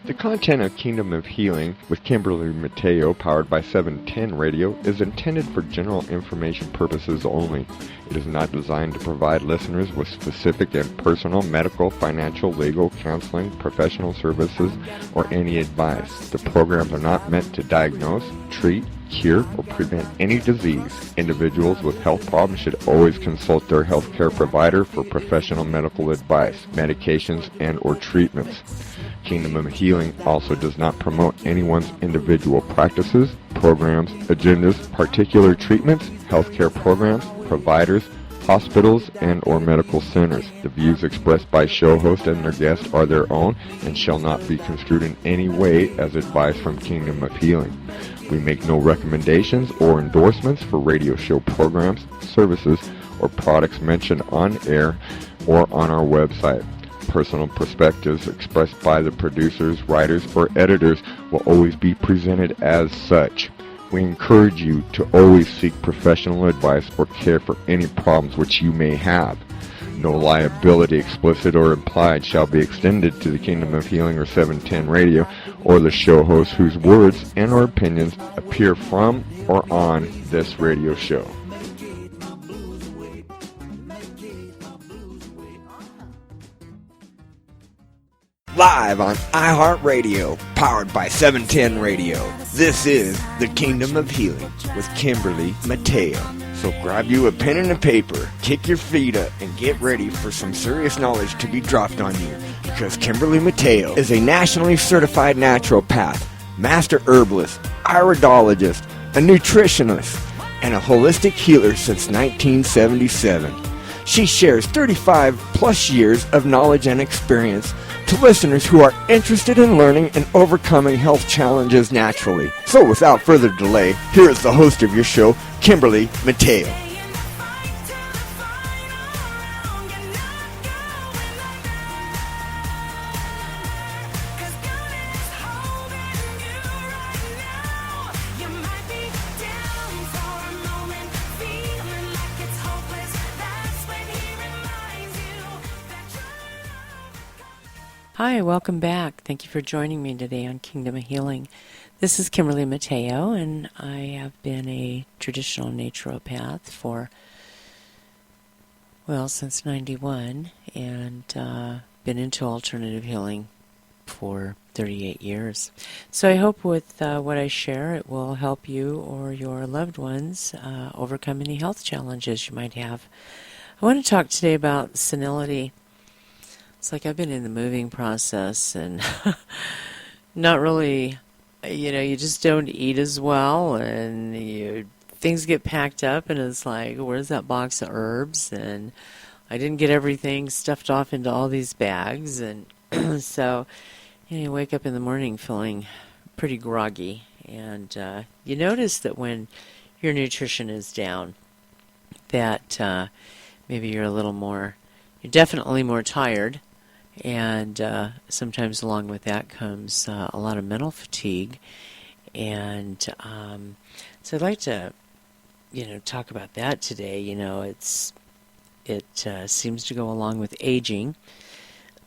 The content of Kingdom of Healing with Kimberly Mateo, powered by 710 Radio, is intended for general information purposes only. It is not designed to provide listeners with specific and personal medical, financial, legal, counseling, professional services, or any advice. The programs are not meant to diagnose, treat, cure, or prevent any disease. Individuals with health problems should always consult their healthcare provider for professional medical advice, medications, and/or treatments. Kingdom of Healing also does not promote anyone's individual practices, programs, agendas, particular treatments, healthcare programs, providers, hospitals, and/or medical centers. The views expressed by show host and their guests are their own and shall not be construed in any way as advice from Kingdom of Healing. We make no recommendations or endorsements for radio show programs, services, or products mentioned on air or on our website. Personal perspectives expressed by the producers, writers, or editors will always be presented as such. We encourage you to always seek professional advice or care for any problems which you may have. No liability, explicit or implied, shall be extended to the Kingdom of Healing or 710 Radio or the show hosts whose words and or opinions appear from or on this radio show. Live on iHeartRadio, powered by 710 Radio. This is the Kingdom of Healing with Kimberly Mateo. So grab you a pen and a paper, kick your feet up, and get ready for some serious knowledge to be dropped on you. Because Kimberly Mateo is a nationally certified naturopath, master herbalist, iridologist, a nutritionist, and a holistic healer since 1977. She shares 35 plus years of knowledge and experience to listeners who are interested in learning and overcoming health challenges naturally. So without further delay, here is the host of your show, Kimberly Mateo. Hi, welcome back. Thank you for joining me today on Kingdom of Healing. This is Kimberly Mateo, and I have been a traditional naturopath since 91, and been into alternative healing for 38 years. So I hope with what I share, it will help you or your loved ones overcome any health challenges you might have. I want to talk today about senility. It's like I've been in the moving process and not really, you just don't eat as well, and things get packed up, and it's like, where's that box of herbs? And I didn't get everything stuffed off into all these bags, and so you wake up in the morning feeling pretty groggy, and you notice that when your nutrition is down, that maybe you're definitely more tired. And sometimes along with that comes a lot of mental fatigue. And so I'd like to, talk about that today. It seems to go along with aging.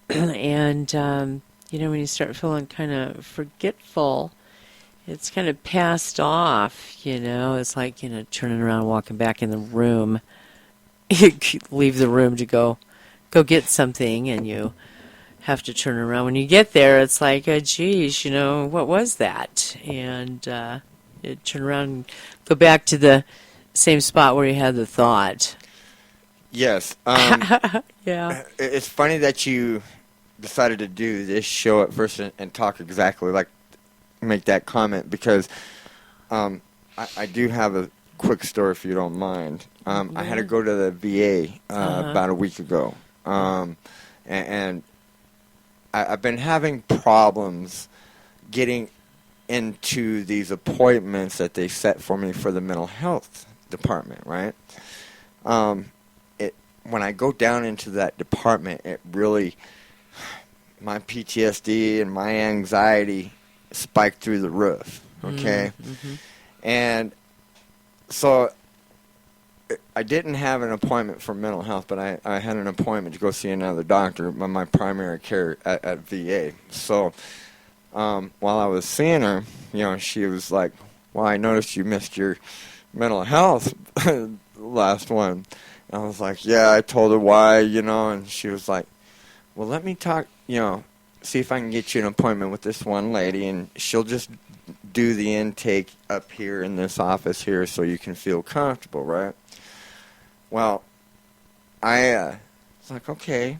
And, when you start feeling kind of forgetful, it's kind of passed off, It's like, turning around, walking back in the room. You leave the room to go get something, and you have to turn around. When you get there, it's like, oh, geez, what was that? And you turn around and go back to the same spot where you had the thought. Yes. Yeah. It's funny that you decided to do this show at first and talk exactly make that comment, because I do have a quick story, if you don't mind. I had to go to the VA about a week ago. And I've been having problems getting into these appointments that they set for me for the mental health department, right? When I go down into that department, it really, my PTSD and my anxiety spiked through the roof, okay? Mm-hmm. And so I didn't have an appointment for mental health, but I had an appointment to go see another doctor, my primary care at VA. So while I was seeing her, she was like, well, I noticed you missed your mental health last one. And I was like, yeah, I told her why, and she was like, well, let me talk, see if I can get you an appointment with this one lady, and she'll just do the intake up here in this office here so you can feel comfortable, right? Well, I was like, okay.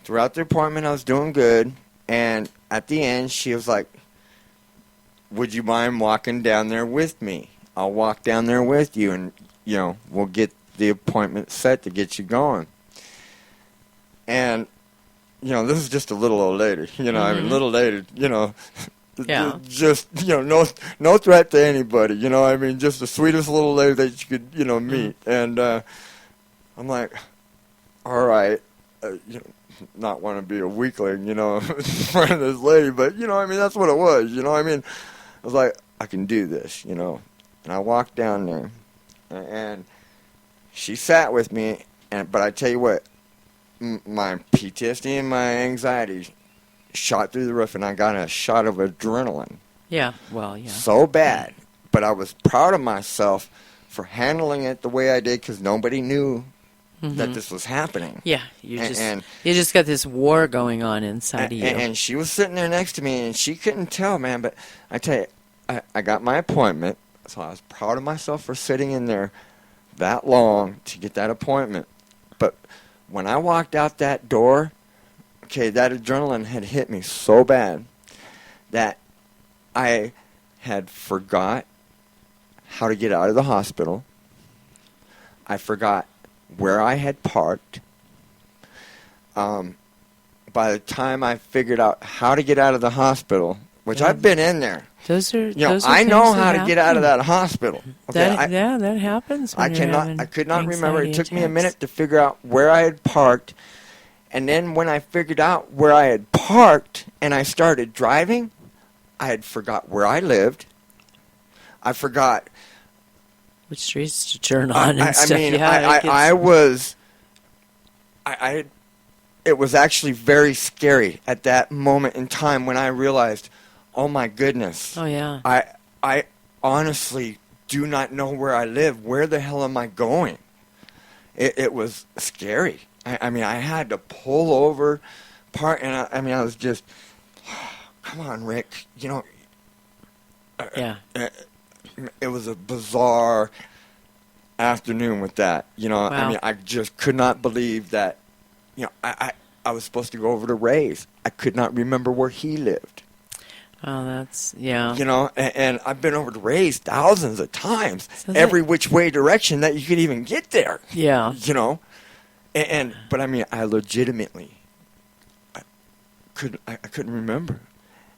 Throughout the appointment, I was doing good, and at the end, she was like, would you mind walking down there with me? I'll walk down there with you, and, we'll get the appointment set to get you going. And, this is just a little old lady, I mean, little lady, Yeah. just, no threat to anybody, I mean, just the sweetest little lady that you could, meet. And I'm like, all right, not want to be a weakling, in front of this lady, but, I mean, that's what it was, I mean, I was like, I can do this, and I walked down there, and she sat with me, but I tell you what, my PTSD and my anxiety shot through the roof, and I got a shot of adrenaline. Yeah, well, yeah. So bad, but I was proud of myself for handling it the way I did, because nobody knew that this was happening. Yeah, you just got this war going on inside of you. And she was sitting there next to me, and she couldn't tell, man. But I tell you, I got my appointment, so I was proud of myself for sitting in there that long to get that appointment. But when I walked out that door, okay, that adrenaline had hit me so bad that I had forgot how to get out of the hospital. I forgot where I had parked. By the time I figured out how to get out of the hospital, which I've been in there, those are I know how to get out of that hospital. Okay, that happens. I could not remember. It took me a minute to figure out where I had parked, and then when I figured out where I had parked and I started driving, I had forgot where I lived. I forgot which streets to turn on and stuff. I mean, it was actually very scary at that moment in time when I realized, oh my goodness. Oh yeah. I honestly do not know where I live. Where the hell am I going? It was scary. I mean, I had to pull over, and I was just, come on, Rick. Yeah. It was a bizarre afternoon with that. Wow. I mean, I just could not believe that, I was supposed to go over to Ray's. I could not remember where he lived. Oh, that's, yeah. And I've been over to Ray's thousands of times, every which way direction that you could even get there. Yeah. But I mean, I legitimately, I couldn't remember.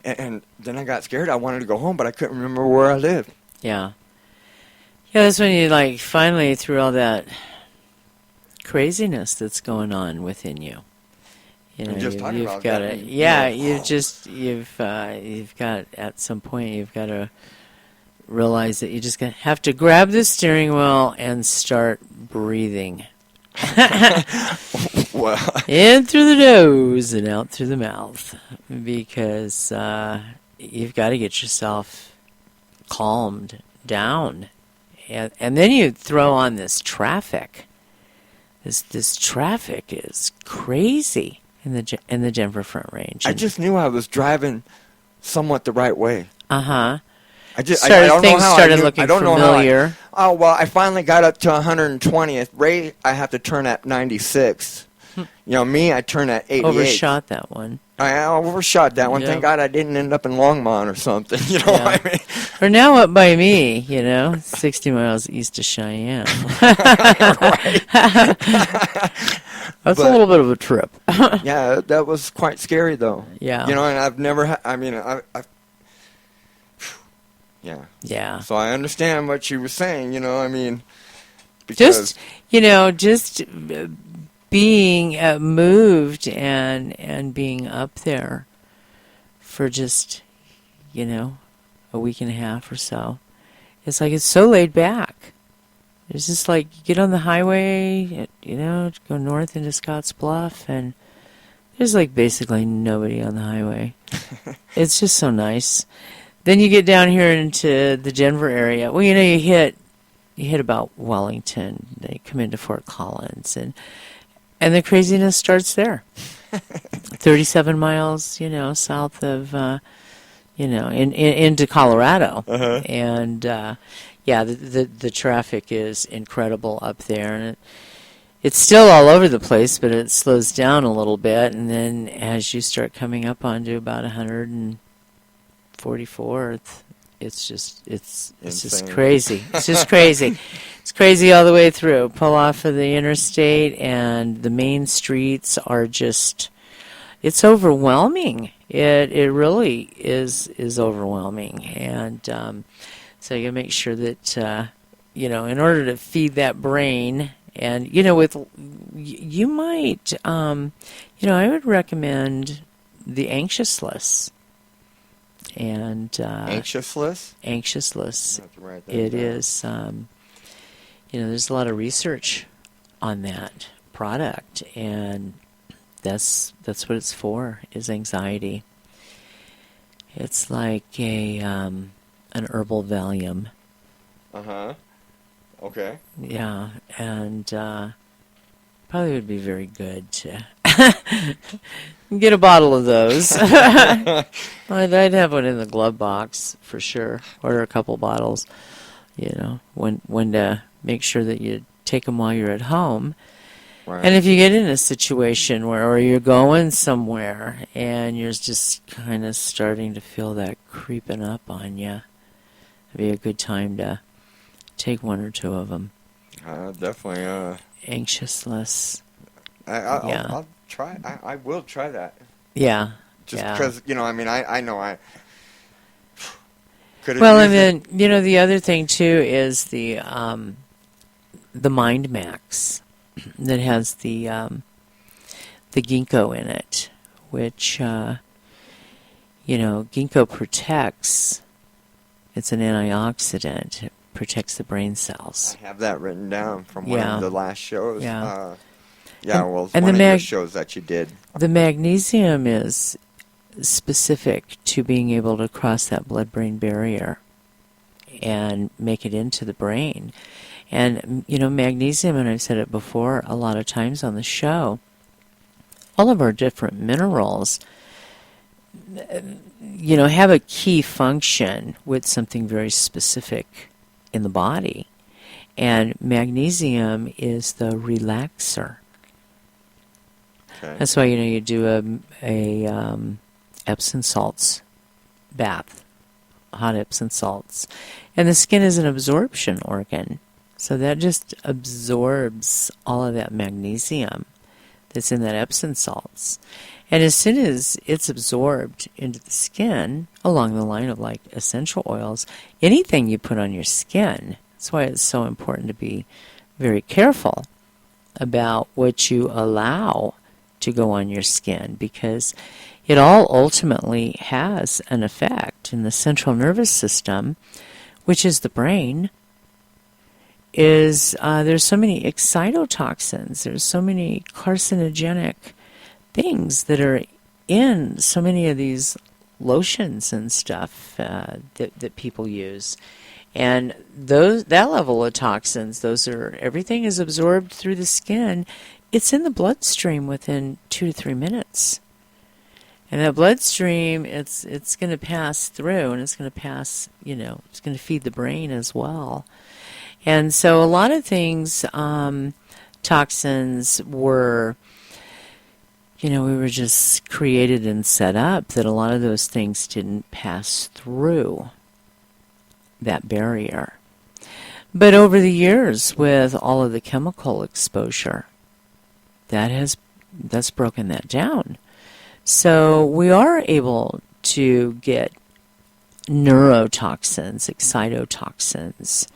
And then I got scared. I wanted to go home, but I couldn't remember where I lived. Yeah. Yeah, that's when you, finally, through all that craziness that's going on within you. You've got to, you've got, at some point, you've got to realize that you just have to grab the steering wheel and start breathing. Well, in through the nose and out through the mouth, because you've got to get yourself calmed down, and then you throw on this traffic. This traffic is crazy in the Denver Front Range. I just knew I was driving somewhat the right way. Uh-huh. Things started looking familiar. I finally got up to 120th. Ray, I have to turn at 96. Me, I turn at 88. Overshot that one. I overshot that one. Yep. Thank God I didn't end up in Longmont or something. What I mean? Or now up by me, 60 miles east of Cheyenne. That's a little bit of a trip. Yeah, that was quite scary, though. Yeah. And I've never yeah. Yeah. So I understand what you were saying, because... Just being moved and being up there for just, a week and a half or so. It's it's so laid back. It's just you get on the highway, go north into Scotts Bluff, and there's basically nobody on the highway. It's just so nice. Then you get down here into the Denver area. Well, you hit about Wellington. They come into Fort Collins, and the craziness starts there. 37 miles, south of, into Colorado. Uh-huh. And, the traffic is incredible up there. And it's still all over the place, but it slows down a little bit. And then as you start coming up onto about 144th, it's just crazy. It's just crazy. It's crazy all the way through. Pull off of the interstate, and the main streets are just, it's overwhelming. It really is overwhelming. And so you make sure that, in order to feed that brain, and, you might, I would recommend the anxious list. And Anxious list? Anxious list. I'll have to write that It down. is, there's a lot of research on that product, and that's what it's for, is anxiety. It's like an herbal Valium. Uh-huh. Okay. Yeah, and probably would be very good to get a bottle of those. I'd have one in the glove box for sure. Order a couple bottles. When to make sure that you take them while you're at home. Right. And if you get in a situation or you're going somewhere and you're just kind of starting to feel that creeping up on you, it'd be a good time to take one or two of them. Definitely. Anxious less. I'll try. I will try that. Yeah. Just yeah. because, I know I could have. Well, and then, the other thing, too, is the Mind Max that has the ginkgo in it, which, ginkgo protects. It's an antioxidant. It protects the brain cells. I have that written down from one of the last shows. Yeah. One and of your shows that you did. The magnesium is specific to being able to cross that blood-brain barrier and make it into the brain. And, magnesium, and I've said it before a lot of times on the show, all of our different minerals, have a key function with something very specific in the body. And magnesium is the relaxer. Okay. That's why, you do a Epsom salts bath, hot Epsom salts. And the skin is an absorption organ. So that just absorbs all of that magnesium that's in that Epsom salts. And as soon as it's absorbed into the skin, along the line of like essential oils, anything you put on your skin, that's why it's so important to be very careful about what you allow to go on your skin, because it all ultimately has an effect in the central nervous system, which is the brain. There's so many excitotoxins, there's so many carcinogenic things that are in so many of these lotions and stuff that people use. And that level of toxins, everything is absorbed through the skin. It's in the bloodstream within 2 to 3 minutes. And that bloodstream, it's going to pass through, and it's going to pass, it's going to feed the brain as well. And so a lot of things, toxins were, we were just created and set up that a lot of those things didn't pass through that barrier. But over the years, with all of the chemical exposure, that's broken that down. So we are able to get neurotoxins, excitotoxins,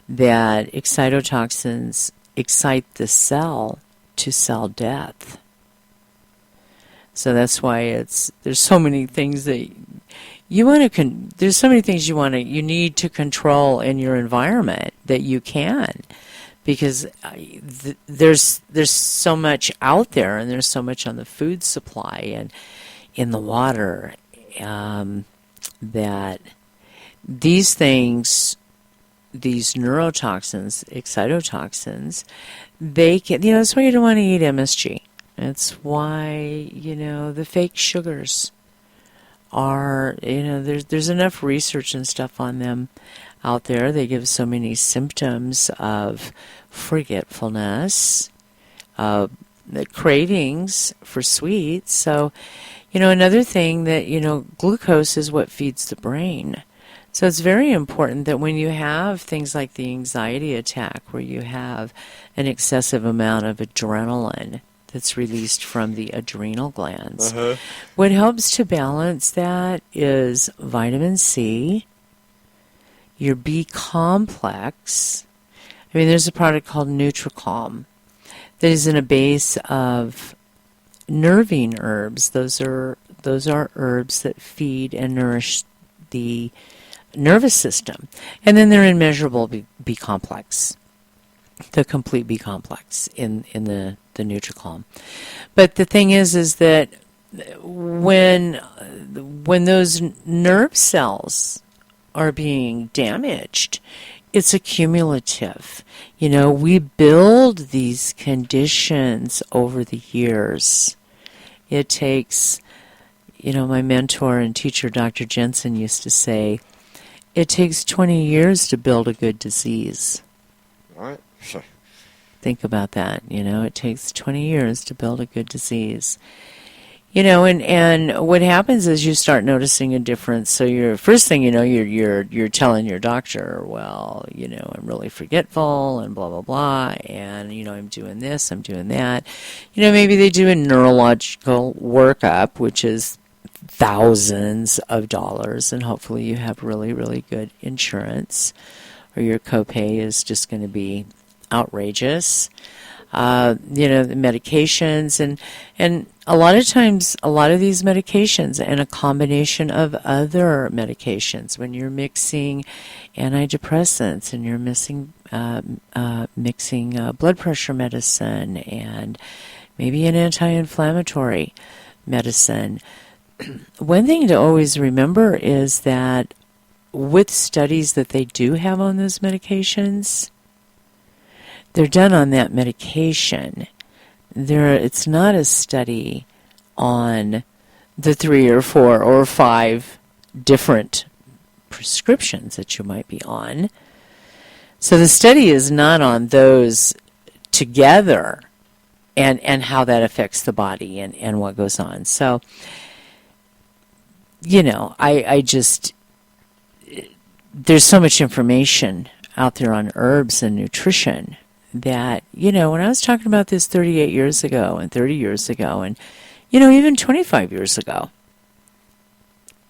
that excitotoxins excite the cell to cell death. So that's why there's so many things that you want to there's so many things you need to control in your environment that you can, because there's so much out there, and there's so much on the food supply and in the water that these things, these neurotoxins, excitotoxins, they can, that's why you don't want to eat MSG. That's why, the fake sugars are, there's enough research and stuff on them out there. They give so many symptoms of forgetfulness, the cravings for sweets. So, another thing that, glucose is what feeds the brain. So it's very important that when you have things like the anxiety attack, where you have an excessive amount of adrenaline that's released from the adrenal glands, what helps to balance that is vitamin C, your B complex. I mean, there's a product called NutriCalm that is in a base of nervine herbs. Those are herbs that feed and nourish the nervous system. And then they're in measurable B complex, the complete B complex in the NutriCalm. But the thing is that when those nerve cells are being damaged, it's accumulative. We build these conditions over the years. It takes, my mentor and teacher, Dr. Jensen, used to say, it takes 20 years to build a good disease. All right. Sure. Think about that. It takes 20 years to build a good disease. And what happens is you start noticing a difference. So your first thing you're telling your doctor, well, I'm really forgetful and blah blah blah, and I'm doing this, I'm doing that. Maybe they do a neurological workup, which is thousands of dollars, and hopefully you have really, really good insurance, or your copay is just going to be outrageous. The medications, and a lot of times, a lot of these medications and a combination of other medications, when you're mixing antidepressants and you're mixing blood pressure medicine and maybe an anti-inflammatory medicine, one thing to always remember is that with studies that they do have on those medications, they're done on that medication. It's not a study on the 3 or 4 or 5 different prescriptions that you might be on. So the study is not on those together and how that affects the body and what goes on. So, I just, there's so much information out there on herbs and nutrition that, when I was talking about this 38 years ago and 30 years ago and, even 25 years ago,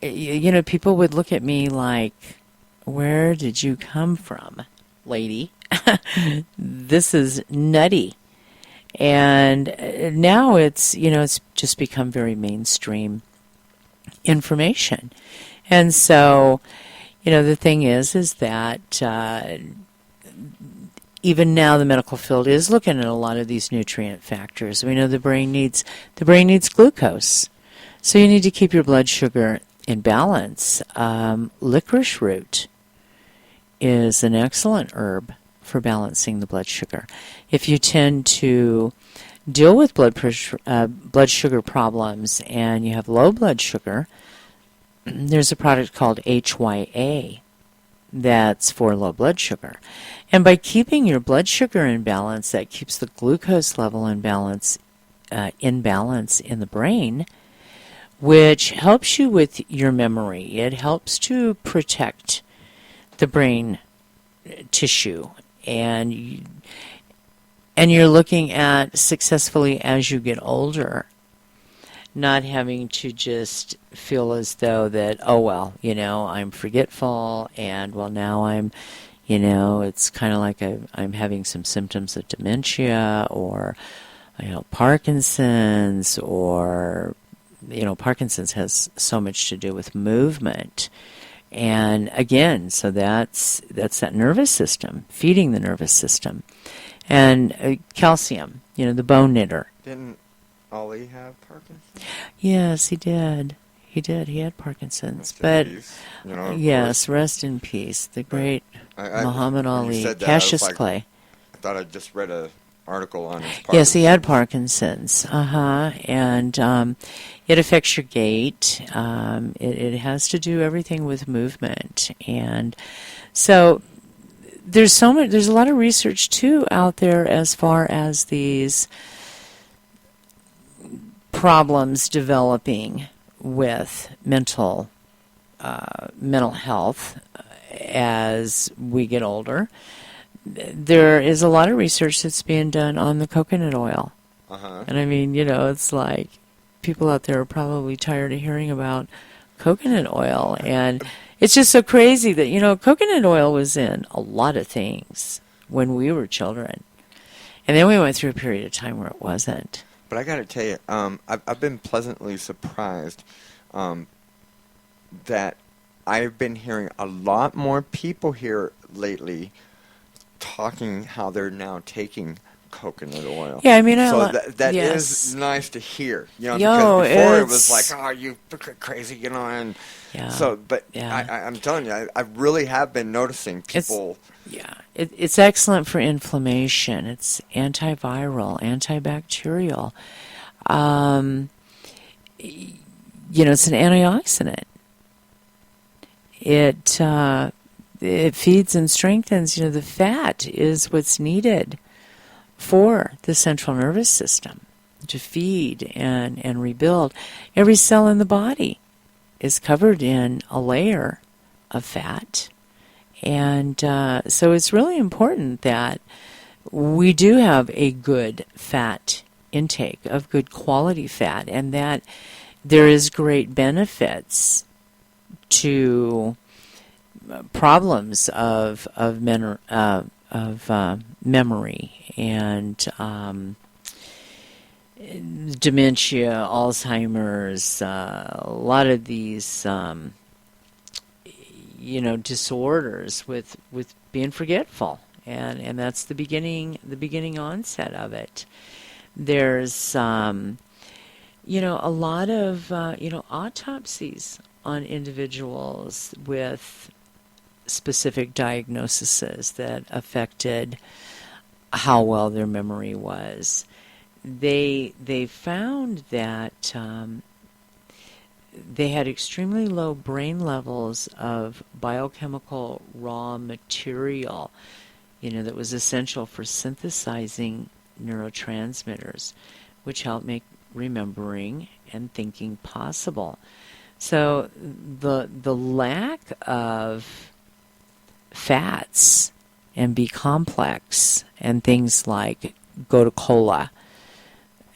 people would look at me like, where did you come from, lady? This is nutty. And now it's just become very mainstream information. And so, the thing is that even now the medical field is looking at a lot of these nutrient factors. We know the brain needs glucose. So you need to keep your blood sugar in balance. Licorice root is an excellent herb for balancing the blood sugar. If you tend to deal with blood sugar problems and you have low blood sugar, there's a product called HYA that's for low blood sugar. And by keeping your blood sugar in balance, that keeps the glucose level in balance in the brain, which helps you with your memory. It helps to protect the brain tissue, and you're looking at successfully as you get older, not having to just feel as though that, I'm forgetful, and now I'm, it's kind of like I'm having some symptoms of dementia, or, Parkinson's, or, Parkinson's has so much to do with movement. And again, so that's that nervous system, feeding the nervous system. And calcium, the bone knitter. Didn't Ollie have Parkinson's? Yes, he did. He did. He had Parkinson's. Rest in But peace, you know, of yes, course. rest in peace. The great I Muhammad when you Ali, said that, I was Cassius like, Clay. I thought I just read a article on his Parkinson's. Yes, he had Parkinson's. And it affects your gait. It has to do everything with movement. And so there's a lot of research too out there as far as these problems developing with mental health as we get older. There is a lot of research that's being done on the coconut oil. And I mean, it's like people out there are probably tired of hearing about coconut oil. And it's just so crazy that, coconut oil was in a lot of things when we were children. And then we went through a period of time where it wasn't. But I got to tell you, I've been pleasantly surprised that I've been hearing a lot more people here lately talking how they're now taking coconut oil. Yeah, I mean, that yes. is nice to hear, because before it was like, oh, you crazy, and yeah. So, but yeah. I'm telling you, I really have been noticing people. It's excellent for inflammation. It's antiviral, antibacterial. It's an antioxidant. It feeds and strengthens. The fat is what's needed for the central nervous system to feed and rebuild. Every cell in the body is covered in a layer of fat. And so it's really important that we do have a good fat intake of good quality fat, and that there is great benefits to problems of memory and dementia, Alzheimer's, a lot of these disorders with being forgetful, and that's the beginning onset of it. There's a lot of autopsies on individuals with specific diagnoses that affected how well their memory was. They found that they had extremely low brain levels of biochemical raw material, that was essential for synthesizing neurotransmitters, which help make remembering and thinking possible. So the lack of fats and B complex and things like gotu kola,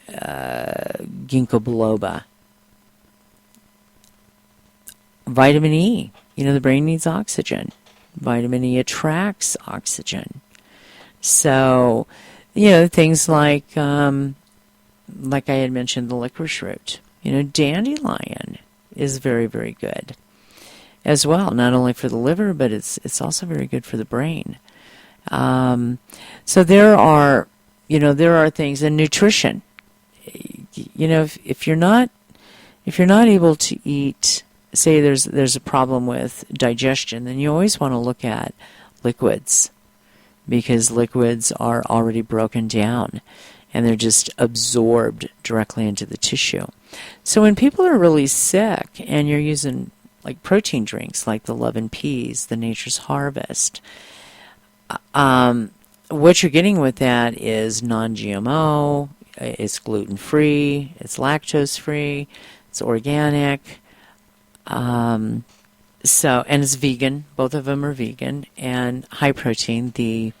ginkgo biloba, vitamin E. The brain needs oxygen. Vitamin E attracts oxygen. So, things like I had mentioned, the licorice root. Dandelion is very, very good as well. Not only for the liver, but it's also very good for the brain. So there are things in nutrition. If you're not able to eat, say there's a problem with digestion, then you always want to look at liquids, because liquids are already broken down and they're just absorbed directly into the tissue. So when people are really sick and you're using like protein drinks like the Love and Peas, the Nature's Harvest, what you're getting with that is non-GMO, it's gluten-free, it's lactose-free, it's organic, and it's vegan. Both of them are vegan and high protein. The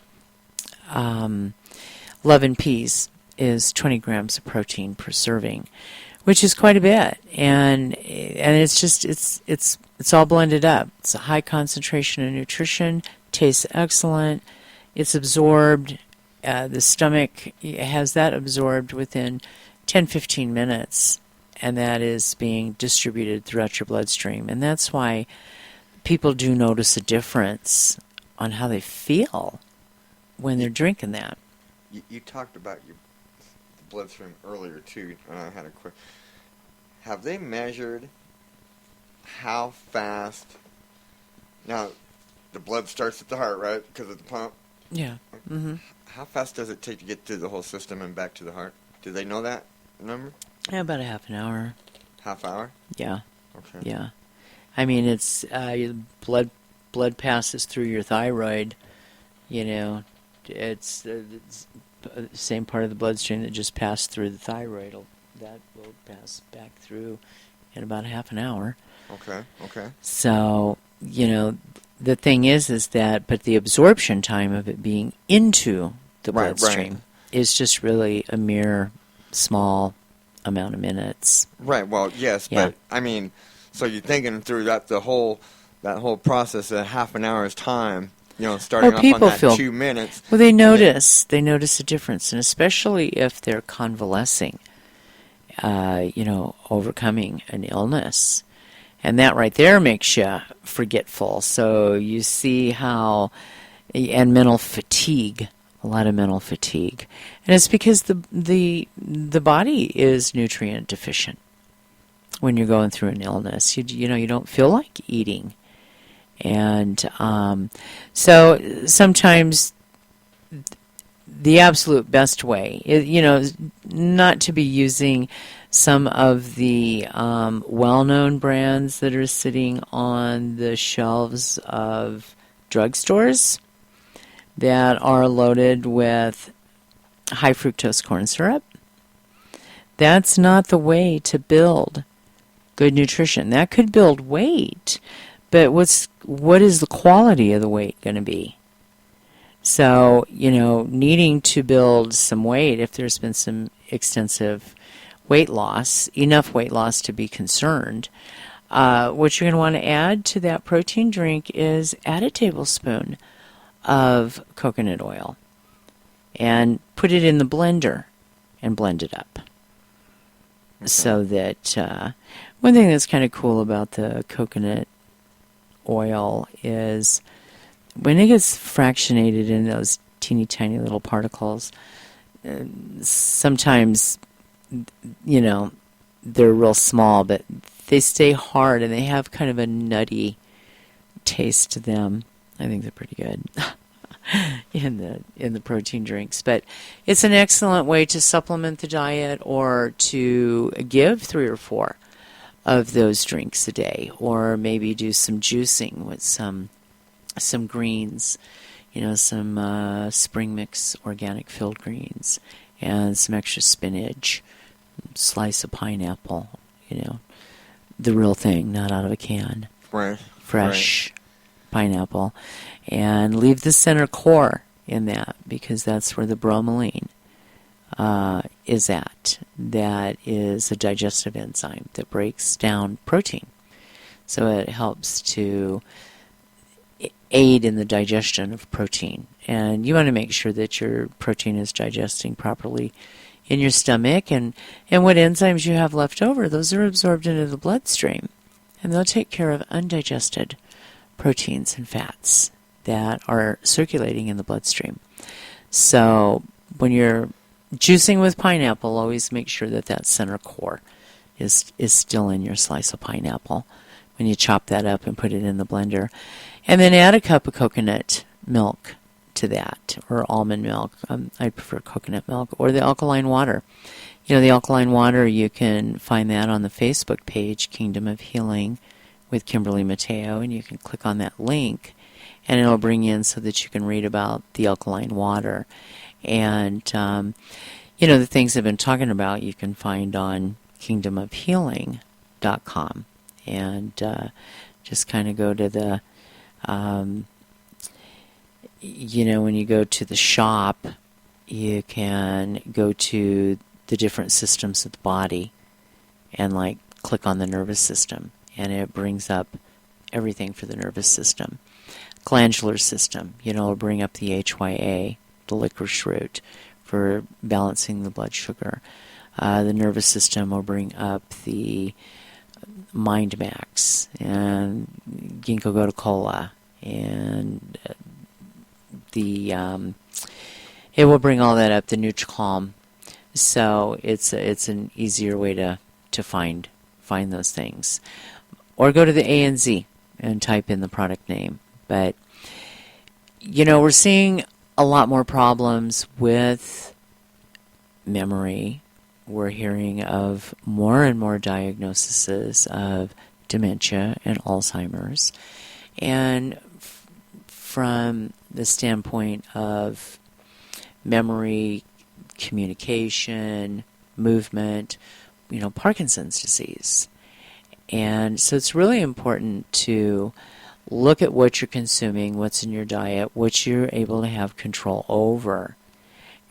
Love and Peas is 20 grams of protein per serving, which is quite a bit, and it's just it's all blended up. It's a high concentration of nutrition, tastes excellent, it's absorbed. The stomach has that absorbed within 10-15 minutes, and that is being distributed throughout your bloodstream. And that's why people do notice a difference on how they feel when they're drinking that. You talked about the bloodstream earlier too, and I had a quick. Have they measured how fast... Now, the blood starts at the heart, right? Because of the pump. Yeah. Mm-hmm. How fast does it take to get through the whole system and back to the heart? Do they know that number? Yeah, about a half an hour. Half hour? Yeah. Okay. Yeah. I mean, it's blood passes through your thyroid. You know, it's the same part of the bloodstream that just passed through the thyroid. That will pass back through in about half an hour. Okay. So, you know, the thing is that, but the absorption time of it being into the bloodstream is just really a mere small amount of minutes. Right. Well, yes, Yeah. but I mean, so you're thinking through that whole process at half an hour's time. You know, starting off on that 2 minutes. Well, they notice a difference, and especially if they're convalescing. You know, overcoming an illness. And that right there makes you forgetful. So you see how, and mental fatigue, a lot of mental fatigue. And it's because the body is nutrient deficient when you're going through an illness. You know, you don't feel like eating. And so sometimes the absolute best way, you know, is not to be using some of the well-known brands that are sitting on the shelves of drugstores that are loaded with high fructose corn syrup. That's not the way to build good nutrition. That could build weight, but what is the quality of the weight going to be? So, you know, needing to build some weight, if there's been some extensive weight loss, enough weight loss to be concerned, what you're going to want to add to that protein drink is add a tablespoon of coconut oil and put it in the blender and blend it up. Okay. So that one thing that's kind of cool about the coconut oil is when it gets fractionated in those teeny tiny little particles, sometimes, you know, they're real small, but they stay hard and they have kind of a nutty taste to them. I think they're pretty good in the protein drinks. But it's an excellent way to supplement the diet or to give 3 or 4 of those drinks a day, or maybe do some juicing with some greens, you know, some spring mix organic filled greens, and some extra spinach, slice of pineapple, you know, the real thing, not out of a can. Right. Fresh pineapple. And leave the center core in that, because that's where the bromelain is at. That is a digestive enzyme that breaks down protein. So it helps to aid in the digestion of protein. And you want to make sure that your protein is digesting properly in your stomach, and what enzymes you have left over, those are absorbed into the bloodstream. And they'll take care of undigested proteins and fats that are circulating in the bloodstream. So when you're juicing with pineapple, always make sure that center core is still in your slice of pineapple when you chop that up and put it in the blender. And then add a cup of coconut milk to that, or almond milk. I prefer coconut milk, or the alkaline water. You know, the alkaline water, you can find that on the Facebook page, Kingdom of Healing with Kimberly Mateo, and you can click on that link, and it'll bring you in so that you can read about the alkaline water. And, you know, the things I've been talking about, you can find on kingdomofhealing.com. And just kind of go to the, you know, when you go to the shop, you can go to the different systems of the body and, like, click on the nervous system, and it brings up everything for the nervous system. Glandular system, you know, will bring up the HYA, the licorice root, for balancing the blood sugar. The nervous system will bring up the Mind Max and Ginkgo Gotokola, and it will bring all that up, the NutriCalm. So it's an easier way to find those things. or go to the ANZ and type in the product name. But, we're seeing a lot more problems with memory. We're hearing of more and more diagnoses of dementia and Alzheimer's. And from the standpoint of memory, communication, movement, Parkinson's disease. And so it's really important to look at what you're consuming, what's in your diet, what you're able to have control over,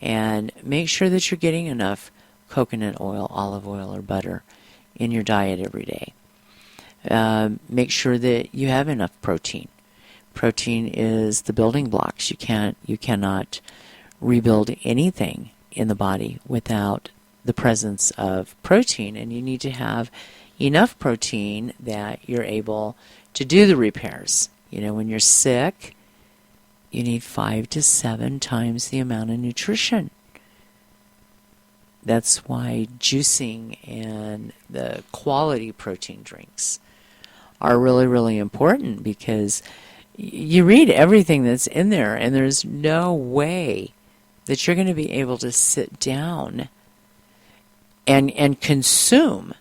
and make sure that you're getting enough coconut oil, olive oil, or butter in your diet every day. Make sure that you have enough protein. Protein is the building blocks. You cannot rebuild anything in the body without the presence of protein, and you need to have enough protein that you're able to do the repairs. When you're sick, you need 5 to 7 times the amount of nutrition. That's why juicing and the quality protein drinks are really, really important, because you read everything that's in there, and there's no way that you're going to be able to sit down and consume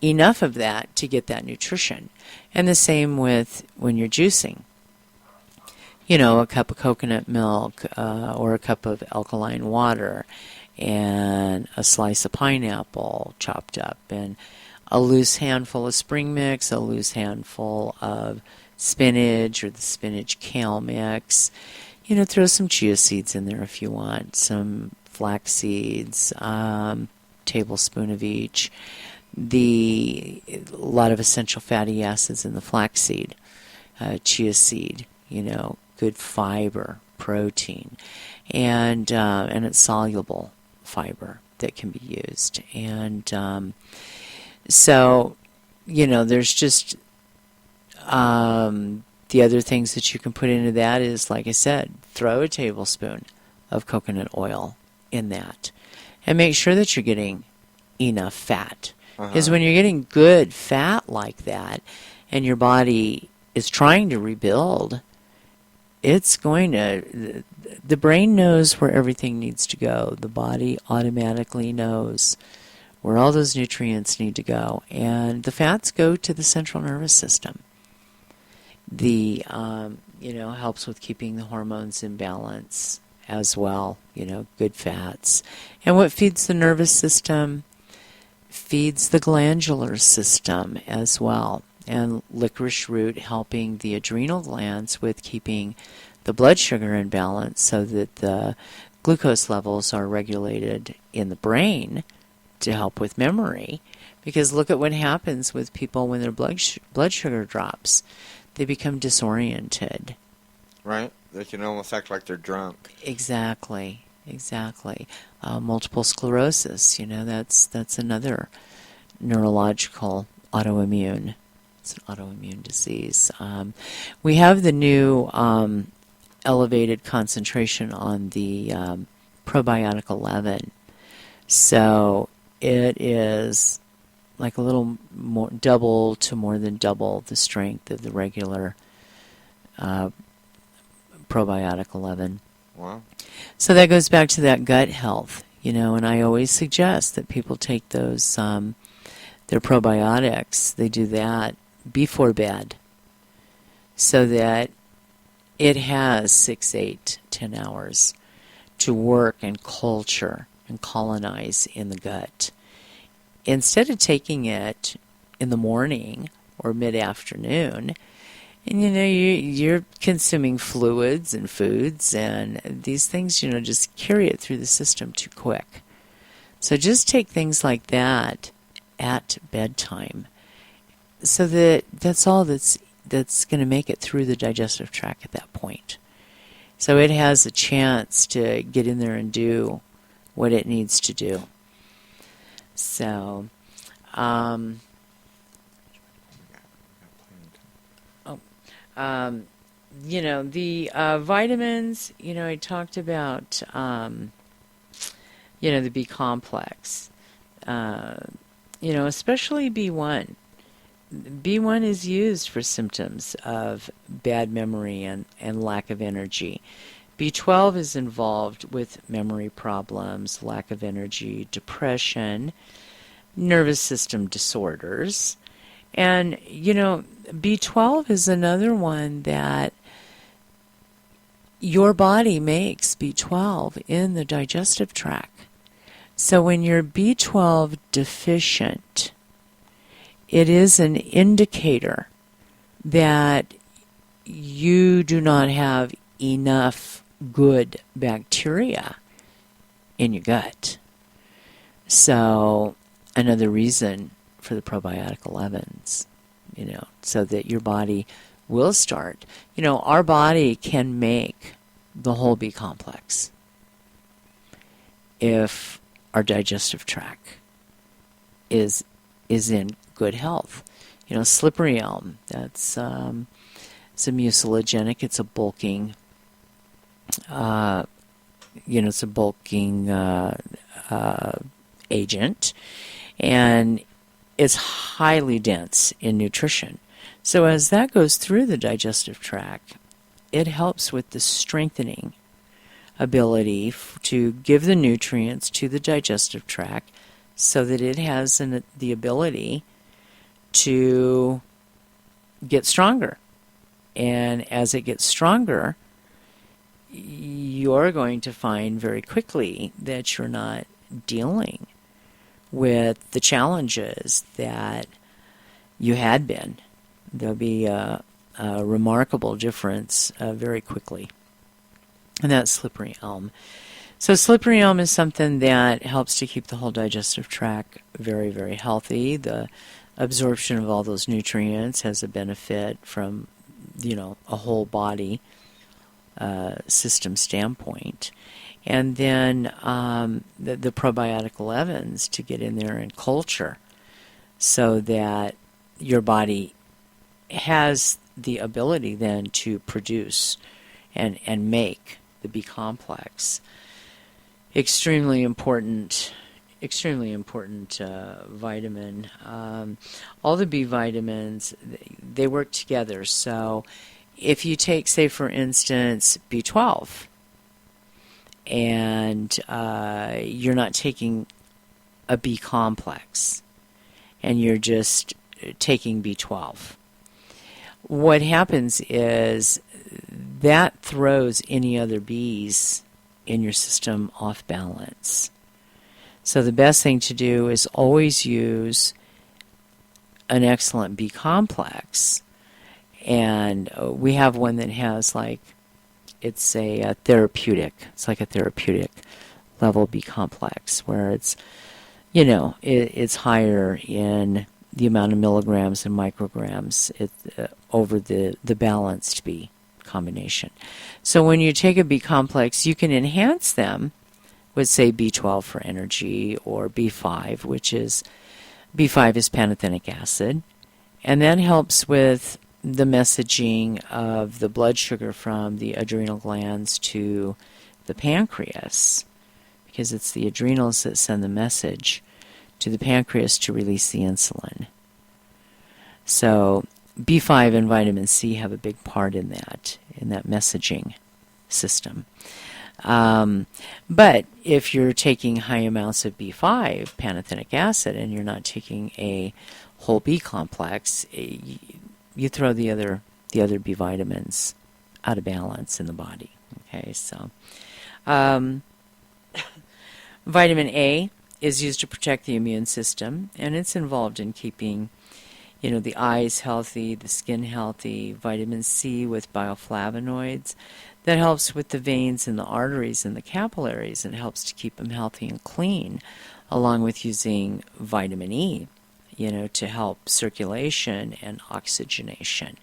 enough of that to get that nutrition. And the same with when you're juicing. A cup of coconut milk or a cup of alkaline water and a slice of pineapple chopped up and a loose handful of spring mix, a loose handful of spinach or the spinach kale mix. Throw some chia seeds in there if you want, some flax seeds, tablespoon of each. A lot of essential fatty acids in the flaxseed, chia seed, good fiber, protein, and it's soluble fiber that can be used. And so, there's just the other things that you can put into that is, like I said, throw a tablespoon of coconut oil in that, and make sure that you're getting enough fat. Because when you're getting good fat like that, and your body is trying to rebuild, the brain knows where everything needs to go. The body automatically knows where all those nutrients need to go. And the fats go to the central nervous system. Helps with keeping the hormones in balance as well, good fats. And what feeds the nervous system feeds the glandular system as well. And licorice root helping the adrenal glands with keeping the blood sugar in balance so that the glucose levels are regulated in the brain to help with memory. Because look at what happens with people when their blood sugar drops. They become disoriented. Right? They can almost act like they're drunk. Exactly. Multiple sclerosis, that's another neurological autoimmune. It's an autoimmune disease. We have the new elevated concentration on the probiotic 11. So it is like a little more, double to more than double the strength of the regular probiotic 11. Wow. So that goes back to that gut health, and I always suggest that people take those, their probiotics, they do that before bed so that it has 6, 8, 10 hours to work and culture and colonize in the gut. Instead of taking it in the morning or mid-afternoon, and you're consuming fluids and foods, and these things, just carry it through the system too quick. So just take things like that at bedtime, so that's all that's going to make it through the digestive tract at that point. So it has a chance to get in there and do what it needs to do. So, the vitamins, I talked about, the B complex, especially B1. B1 is used for symptoms of bad memory and lack of energy. B12 is involved with memory problems, lack of energy, depression, nervous system disorders. And, B12 is another one that your body makes B12 in the digestive tract. So when you're B12 deficient, it is an indicator that you do not have enough good bacteria in your gut. So another reason for the probiotic 11s, so that your body will start. Our body can make the whole B complex if our digestive tract is in good health. Slippery elm, that's it's a mucilagenic, it's a bulking agent, and it's highly dense in nutrition. So as that goes through the digestive tract, it helps with the strengthening ability to give the nutrients to the digestive tract so that it has the ability to get stronger. And as it gets stronger, you're going to find very quickly that you're not dealing with the challenges that you had been. There'll be a remarkable difference very quickly. And that's slippery elm. So slippery elm is something that helps to keep the whole digestive tract very, very healthy. The absorption of all those nutrients has a benefit from, a whole body system standpoint. And then the probiotic 11s to get in there and culture so that your body has the ability then to produce and make the B complex. Extremely important vitamin. All the B vitamins, they work together. So if you take, say for instance, B12, and you're not taking a B complex, and you're just taking B12, what happens is that throws any other Bs in your system off balance. So the best thing to do is always use an excellent B complex. And we have one that has it's a therapeutic. It's like a therapeutic level B complex where it's, it's higher in the amount of milligrams and micrograms over the balanced B combination. So when you take a B complex, you can enhance them with, say, B12 for energy, or B5, which is, B5 is pantothenic acid, and that helps with the messaging of the blood sugar from the adrenal glands to the pancreas, because it's the adrenals that send the message to the pancreas to release the insulin. So B5 and vitamin C have a big part in that messaging system. But if you're taking high amounts of B5, pantothenic acid, and you're not taking a whole B complex, you throw the other B vitamins out of balance in the body. Okay, so vitamin A is used to protect the immune system, and it's involved in keeping, the eyes healthy, the skin healthy. Vitamin C with bioflavonoids, that helps with the veins and the arteries and the capillaries and helps to keep them healthy and clean, along with using vitamin E, to help circulation and oxygenation.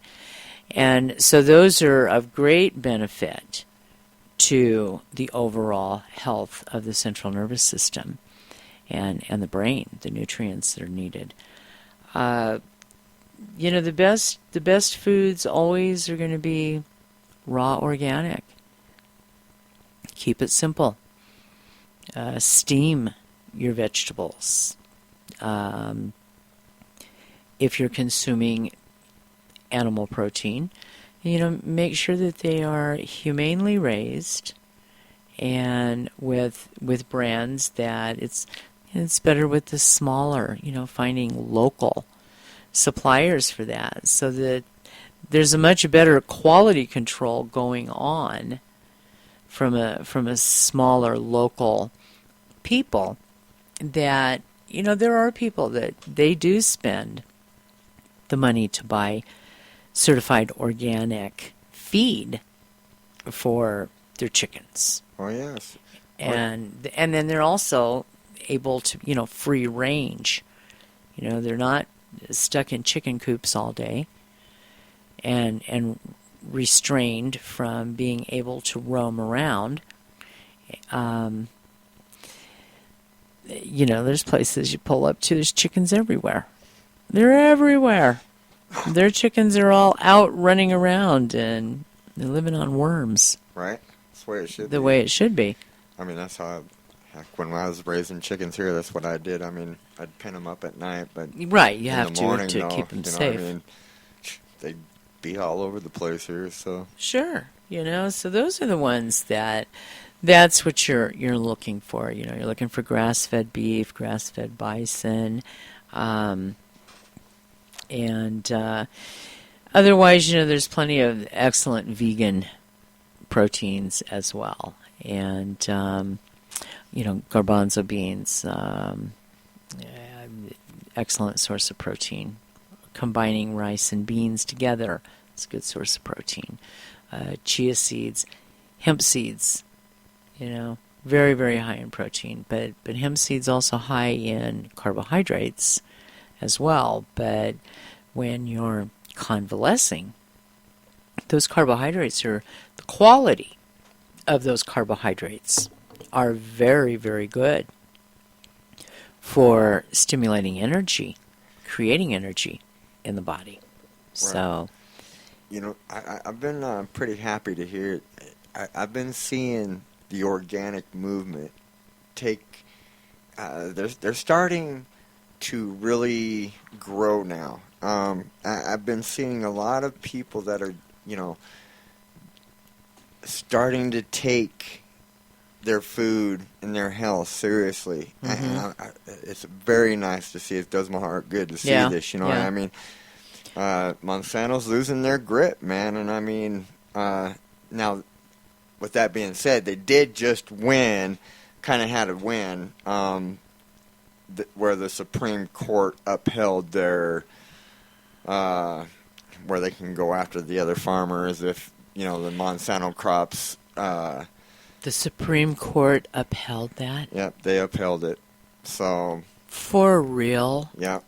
And so those are of great benefit to the overall health of the central nervous system and the brain, the nutrients that are needed. The best foods always are going to be raw organic. Keep it simple. Steam your vegetables. if you're consuming animal protein, make sure that they are humanely raised and with brands that it's better with the smaller, finding local suppliers for that, so that there's a much better quality control going on from a smaller local people. That there are people that they do spend the money to buy certified organic feed for their chickens. Oh yes. And then they're also able to free range. They're not stuck in chicken coops all day and restrained from being able to roam around. There's places you pull up to, there's chickens everywhere. They're everywhere. Their chickens are all out running around and they're living on worms. Right? That's the way it should be. The way it should be. I mean, that's how, when I was raising chickens here, that's what I did. I mean, I'd pin them up at night, but right, you in have the morning, to keep them safe. I mean, they'd be all over the place here, so. Sure, so those are the ones that's what you're looking for. You're looking for grass-fed beef, grass-fed bison, and otherwise, there's plenty of excellent vegan proteins as well. And, garbanzo beans, excellent source of protein. Combining rice and beans together, it's a good source of protein. Chia seeds, hemp seeds, very, very high in protein. But hemp seeds also high in carbohydrates as well. But when you're convalescing, those carbohydrates the quality of those carbohydrates are very, very good for stimulating energy, creating energy in the body. So, I've been pretty happy to hear. I've been seeing the organic movement take. They're starting to really grow now. I've been seeing a lot of people that are, starting to take their food and their health seriously. Mm-hmm. It's very nice to see. It does my heart good to see this, what I mean? Monsanto's losing their grip, man, and I mean, now, with that being said, they did just win, kind of had a win, where the Supreme Court upheld their, where they can go after the other farmers if, the Monsanto crops. The Supreme Court upheld that? Yep, they upheld it. So. For real? Yep.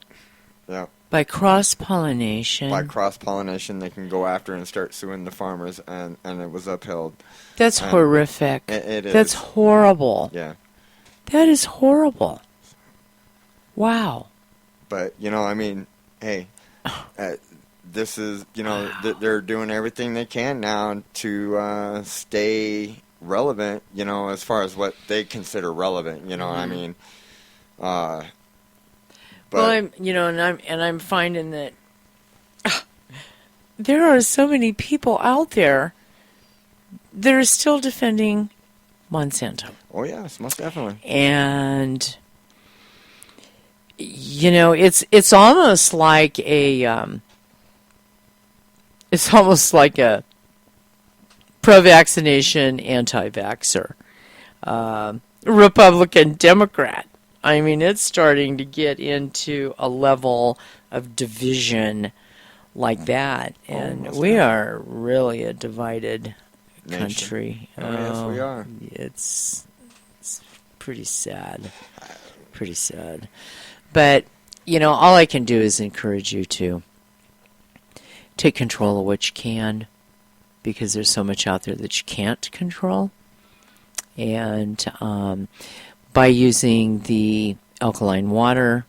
By cross-pollination? By cross-pollination, they can go after and start suing the farmers, and it was upheld. That's horrific. It is. That's horrible. Yeah. That is horrible. Wow. But, I mean, hey, this is, they're doing everything they can now to stay relevant, as far as what they consider relevant, mm-hmm. I mean. But, I'm finding that there are so many people out there that are still defending Monsanto. Oh yes, most definitely. And it's almost like a pro-vaccination anti-vaxxer, Republican Democrat. I mean, it's starting to get into a level of division like that, and we are really a divided country. Oh, yes, we are. It's pretty sad. Pretty sad. But, all I can do is encourage you to take control of what you can, because there's so much out there that you can't control. And by using the alkaline water,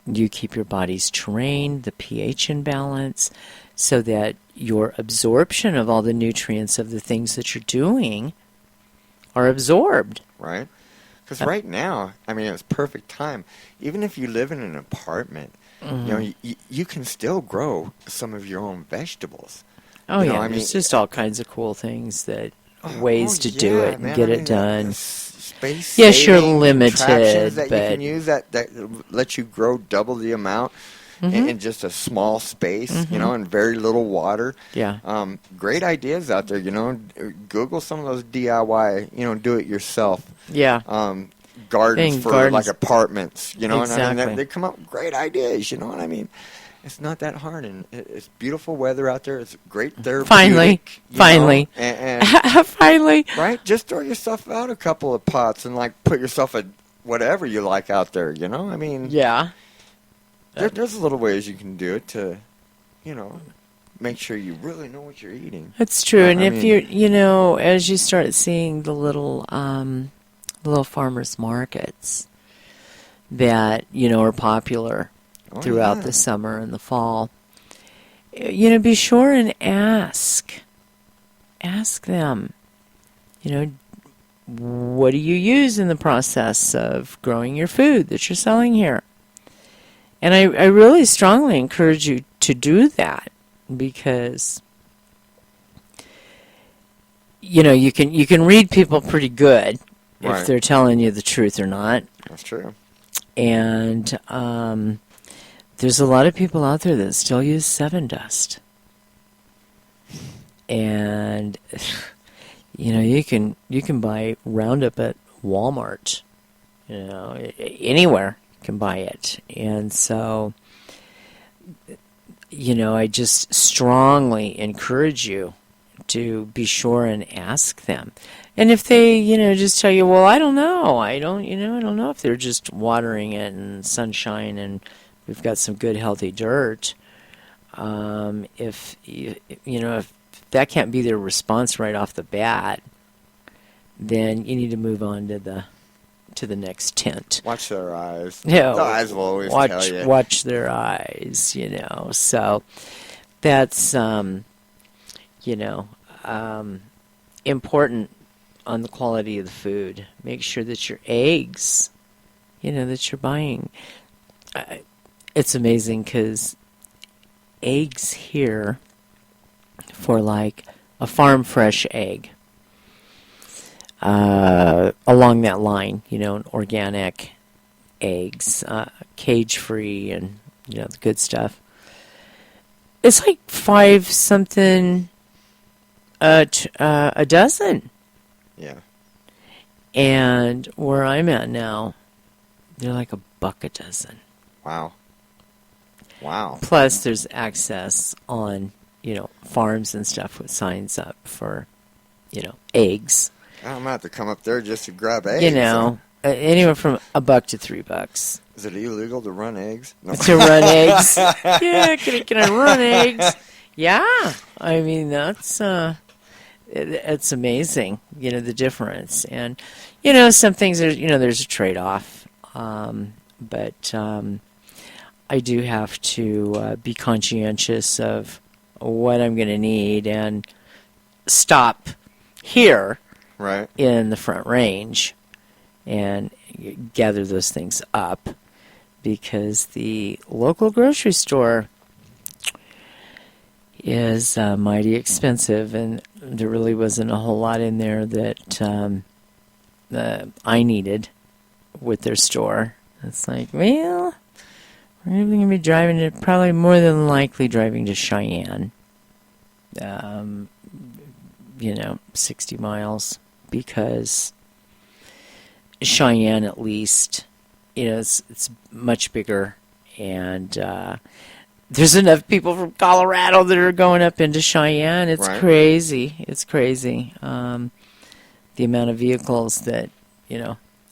you keep your body's terrain, the pH in balance, so that your absorption of all the nutrients of the things that you're doing are absorbed. Right. Because right now, I mean, it's perfect time. Even if you live in an apartment, you can still grow some of your own vegetables. Oh, you know, yeah. I mean, There's just all kinds of cool things ways to do it and man, get I it mean, done. Space Yes, you're saving limited, contraptions that but you can use that let you grow double the amount in just a small space, and very little water. yeah. Great ideas out there, Google some of those DIY, do it yourself. Yeah. Gardens for like apartments, and I Exactly. mean, they come up with great ideas, you know what I mean? It's not that hard, and it's beautiful weather out there. It's great therapeutic. Finally. And Finally. right? Just throw yourself out a couple of pots and put yourself a whatever you like out there, I mean, Yeah. there's little ways you can do it to, make sure you really know what you're eating. That's true. And if mean, you're, as you start seeing the little farmers markets that, are popular throughout the summer and the fall, be sure and ask them, what do you use in the process of growing your food that you're selling here? And I really strongly encourage you to do that, because you can read people pretty good if they're telling you the truth or not. That's true. And there's a lot of people out there that still use 7 Dust. And you can buy Roundup at Walmart. Anywhere you can buy it. And so I just strongly encourage you to be sure and ask them. And if they, just tell you, well, I don't know. I don't know if they're just watering it in sunshine and we've got some good healthy dirt. If that can't be their response right off the bat, then you need to move on to the next tent. Watch their eyes. Yeah, the eyes will always tell you. Watch their eyes, So that's, important on the quality of the food. Make sure that your eggs, that you're buying. It's amazing because eggs here, for like a farm fresh egg, along that line, organic eggs, cage free, and the good stuff. It's like 5 something a dozen. Yeah. And where I'm at now, they're like $1 a dozen. Wow. Plus, there's access on, farms and stuff with signs up for, eggs. I'm going to have to come up there just to grab eggs. Anywhere from $1 to $3. Is it illegal to run eggs? No. To run eggs? Yeah, can I run eggs? Yeah. I mean, that's, it's amazing, the difference. And, some things are, there's a trade-off. But I do have to be conscientious of what I'm going to need and stop here in the Front Range and gather those things up, because the local grocery store is mighty expensive, and there really wasn't a whole lot in there that I needed with their store. It's like, well, we're going to be driving to, probably more than likely driving to Cheyenne, 60 miles, because Cheyenne, at least, it's much bigger, and there's enough people from Colorado that are going up into Cheyenne. It's crazy. It's crazy. The amount of vehicles that,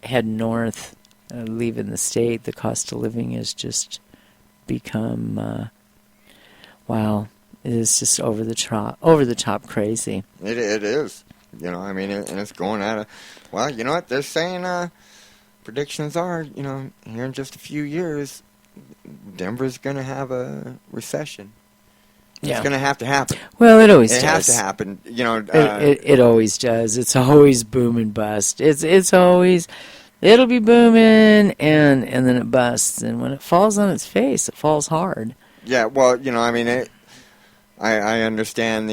head north, leaving the state, the cost of living has just become, wow, it is just over the top crazy. It is. And it's going at a, well, you know what, they're saying, predictions are, here in just a few years, Denver's going to have a recession. It's going to have to happen. Well, it always does. It has to happen. It always does. It's always boom and bust. It's always It'll be booming, and then it busts. And when it falls on its face, it falls hard. Yeah, well, I mean, I understand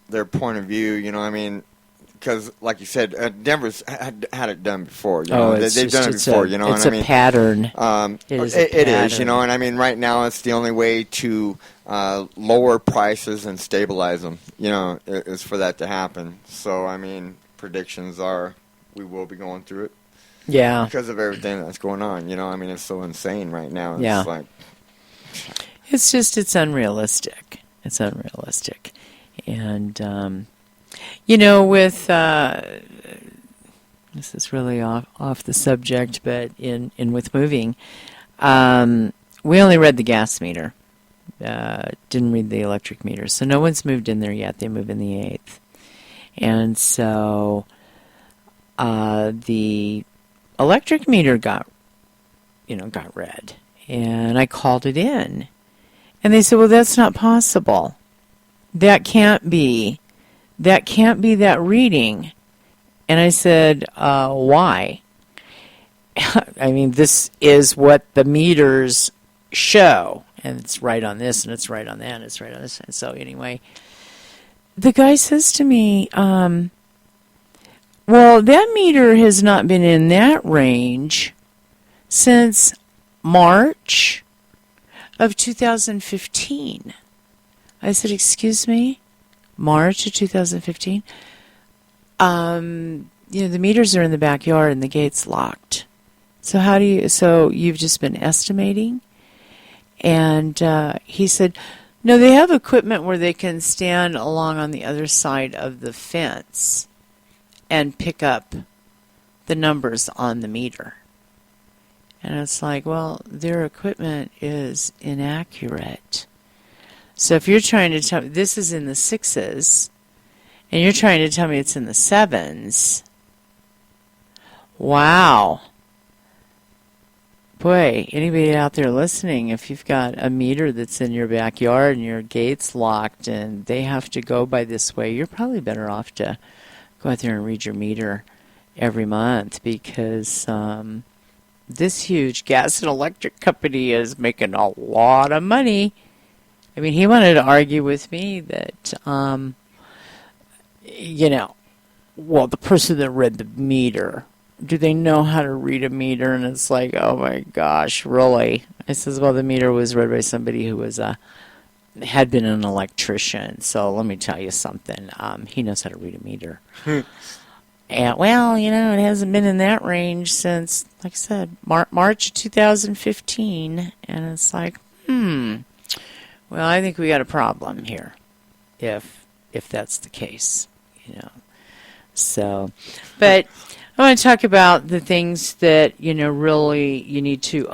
their point of view, I mean, because, like you said, Denver's had it done before. They've done it before, and I mean. It's a pattern. It is, and I mean, right now it's the only way to lower prices and stabilize them, is for that to happen. So, I mean, predictions are we will be going through it. Yeah. Because of everything that's going on, I mean, it's so insane right now. Yeah. It's like... It's unrealistic. It's unrealistic. And, with, this is really off the subject, but in with moving, we only read the gas meter, didn't read the electric meter. So no one's moved in there yet. They move in the 8th. And so the electric meter got read. And I called it in. And they said, well, that's not possible. That can't be that reading. And I said, why? I mean, this is what the meters show. And it's right on this, and it's right on that, and it's right on this. And so anyway, the guy says to me, well, that meter has not been in that range since March of 2015. I said, excuse me? March of 2015? The meters are in the backyard and the gate's locked. So so you've just been estimating? And he said, no, they have equipment where they can stand along on the other side of the fence and pick up the numbers on the meter. And it's like, well, their equipment is inaccurate. So if you're trying to tell me this is in the 6s, and you're trying to tell me it's in the 7s, wow. Boy, anybody out there listening, if you've got a meter that's in your backyard and your gate's locked and they have to go by this way, you're probably better off to go out there and read your meter every month, because this huge gas and electric company is making a lot of money. I mean, he wanted to argue with me that, well, the person that read the meter, do they know how to read a meter? And it's like, oh my gosh, really? I says, well, the meter was read by somebody who was had been an electrician. So let me tell you something. He knows how to read a meter. And, well, it hasn't been in that range since, like I said, March 2015. And it's like, well, I think we got a problem here, if that's the case, So, but I want to talk about the things that, really you need to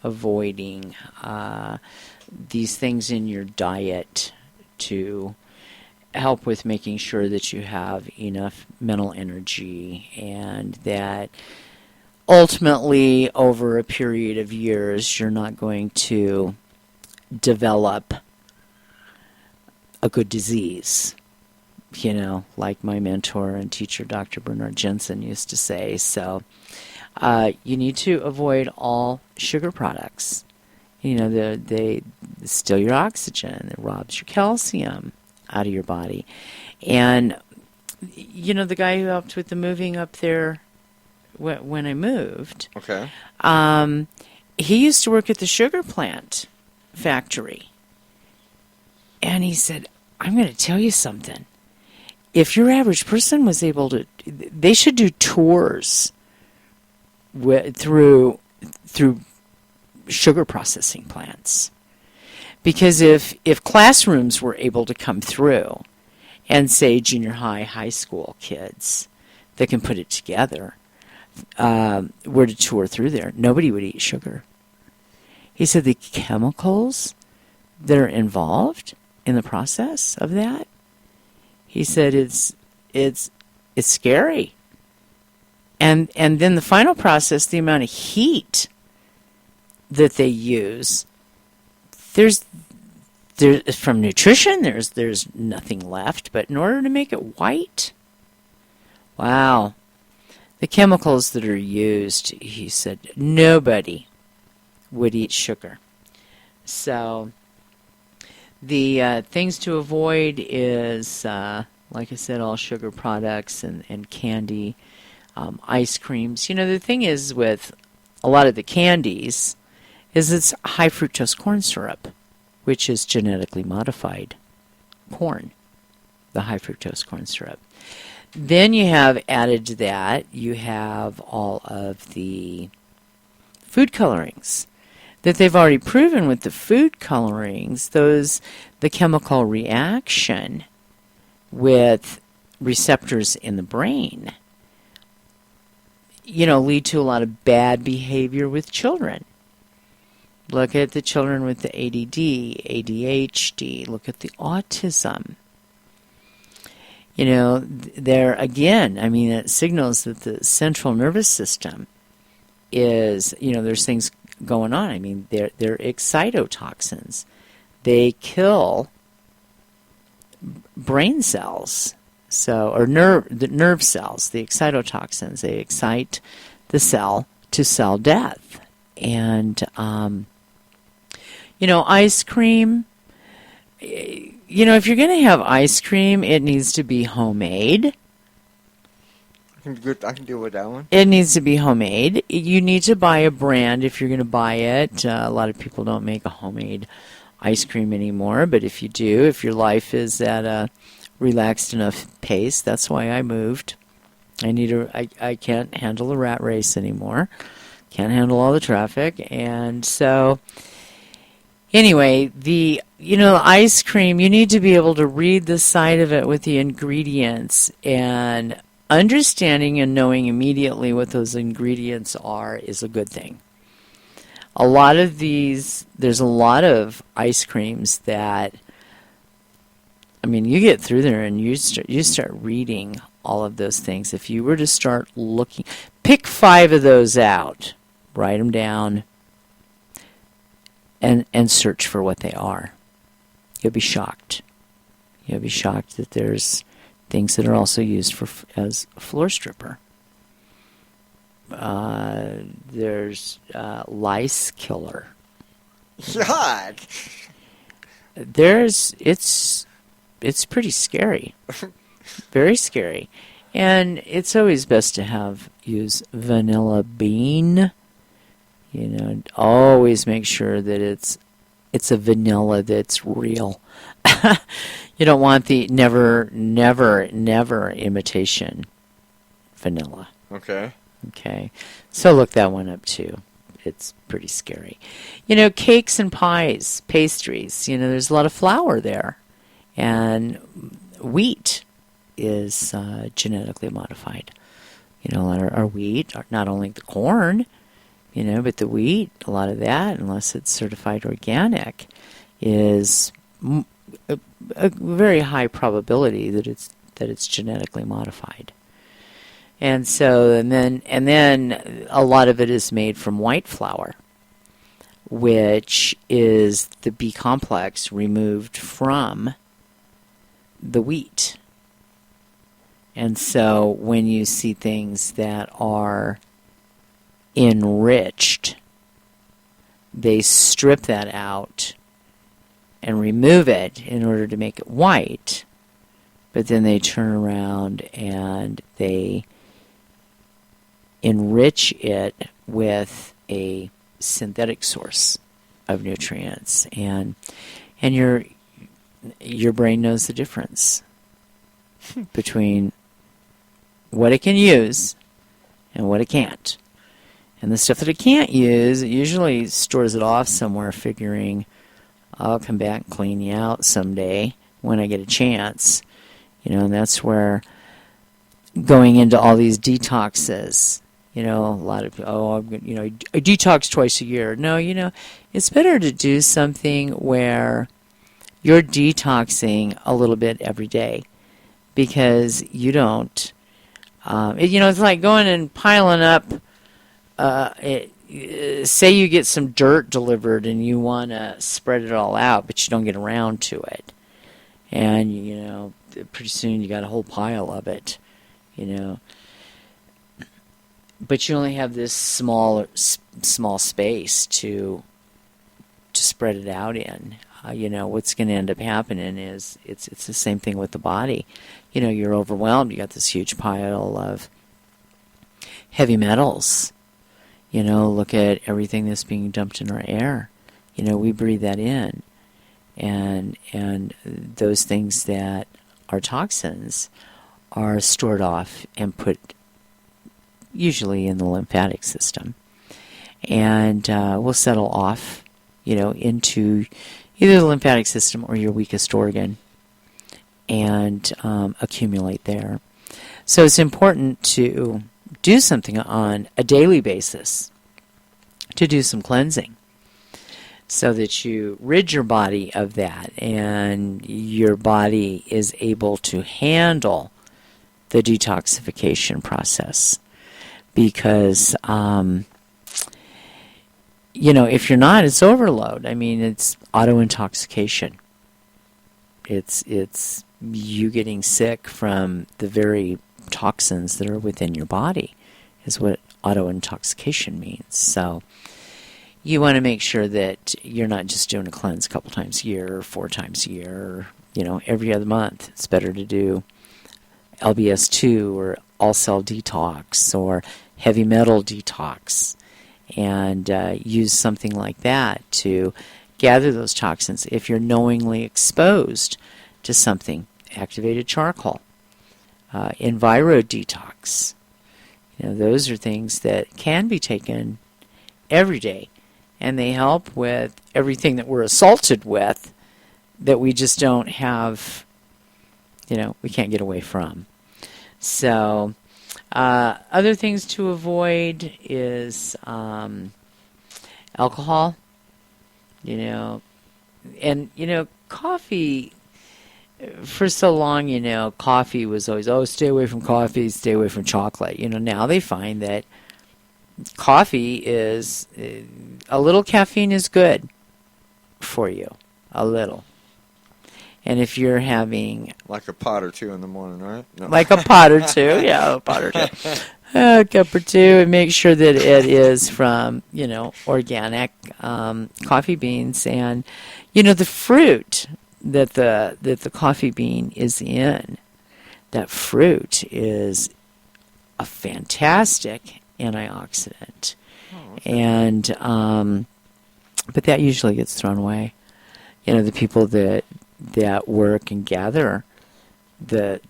avoiding these things in your diet to help with making sure that you have enough mental energy, and that ultimately over a period of years you're not going to develop a good disease, like my mentor and teacher Dr. Bernard Jensen used to say. So you need to avoid all sugar products. They steal your oxygen, it robs your calcium out of your body. And the guy who helped with the moving up there when I moved, okay, he used to work at the sugar plant factory. And he said, I'm going to tell you something. If your average person was able to, they should do tours through sugar processing plants. Because if classrooms were able to come through and say junior high school kids that can put it together were to tour through there, nobody would eat sugar. He said the chemicals that are involved in the process of that, he said it's scary. And then the final process, the amount of heat that they use, there's from nutrition there's nothing left. But in order to make it white, Wow. The chemicals that are used, he said, nobody would eat sugar. So the things to avoid is, like I said, all sugar products and candy, ice creams. You know, the thing is with a lot of the candies is it's high fructose corn syrup, which is genetically modified corn, the high fructose corn syrup. Then you have added to that, you have all of the food colorings that they've already proven with the food colorings, the chemical reaction with receptors in the brain, lead to a lot of bad behavior with children. Look at the children with the ADD, ADHD, look at the autism. There again, it signals that the central nervous system is, there's things going on. They're excitotoxins. They kill brain cells, or nerve cells, the excitotoxins. They excite the cell to cell death. And, ice cream, if you're going to have ice cream, it needs to be homemade. I can deal with that one. It needs to be homemade. You need to buy a brand if you're going to buy it. A lot of people don't make a homemade ice cream anymore, but if you do, if your life is at a relaxed enough pace, that's why I moved. I can't handle the rat race anymore. Can't handle all the traffic, and so anyway, the ice cream, you need to be able to read the side of it with the ingredients, and understanding and knowing immediately what those ingredients are is a good thing. A lot of there's a lot of ice creams that, you get through there and you start reading all of those things. If you were to start looking, pick 5 of those out, write them down, and search for what they are. You'll be shocked. You'll be shocked that there's things that are also used as a floor stripper. There's lice killer. God. It's pretty scary. Very scary. And it's always best to use vanilla bean. Always make sure that it's a vanilla that's real. You don't want the never imitation vanilla. Okay. So look that one up too. It's pretty scary. Cakes and pies, pastries, there's a lot of flour there. And wheat is genetically modified. A lot of our wheat, not only the corn, but the wheat, a lot of that, unless it's certified organic, is a very high probability that it's genetically modified. And so, and then a lot of it is made from white flour, which is the B complex removed from the wheat. And so when you see things that are enriched, they strip that out and remove it in order to make it white, but then they turn around and they enrich it with a synthetic source of nutrients, and your brain knows the difference between what it can use and what it can't. And the stuff that it can't use, it usually stores it off somewhere, figuring I'll come back and clean you out someday when I get a chance. And that's where going into all these detoxes, a lot of people, I detox twice a year. No, it's better to do something where you're detoxing a little bit every day, because you don't, it's like going and piling up, say you get some dirt delivered and you want to spread it all out, but you don't get around to it. And, pretty soon you got a whole pile of it, you know. But you only have this small space to spread it out in. What's going to end up happening is it's the same thing with the body. You're overwhelmed. You got this huge pile of heavy metals. Look at everything that's being dumped in our air. We breathe that in, and those things that are toxins are stored off and put usually in the lymphatic system, and will settle off, into either the lymphatic system or your weakest organ, and accumulate there. So it's important to do something on a daily basis to do some cleansing so that you rid your body of that and your body is able to handle the detoxification process. Because, if you're not, it's overload. I mean, it's auto-intoxication. It's you getting sick from the very toxins that are within your body is what auto-intoxication means. So you want to make sure that you're not just doing a cleanse a couple times a year or 4 times a year or, every other month. It's better to do LBS2 or all-cell detox or heavy metal detox and use something like that to gather those toxins. If you're knowingly exposed to something, activated charcoal, enviro detox, those are things that can be taken every day, and they help with everything that we're assaulted with that we just don't have, we can't get away from. So other things to avoid is alcohol, and, coffee. For so long, coffee was always, stay away from coffee, stay away from chocolate. Now they find that coffee is, a little caffeine is good for you, a little. And if you're having... Like a pot or two in the morning, right? No. Like a pot or two, yeah, a pot or two. A cup or two, and make sure that it is from, organic coffee beans. And, the fruit that the coffee bean is in, that fruit is a fantastic antioxidant. Oh, okay. And, but that usually gets thrown away. The people that work and gather the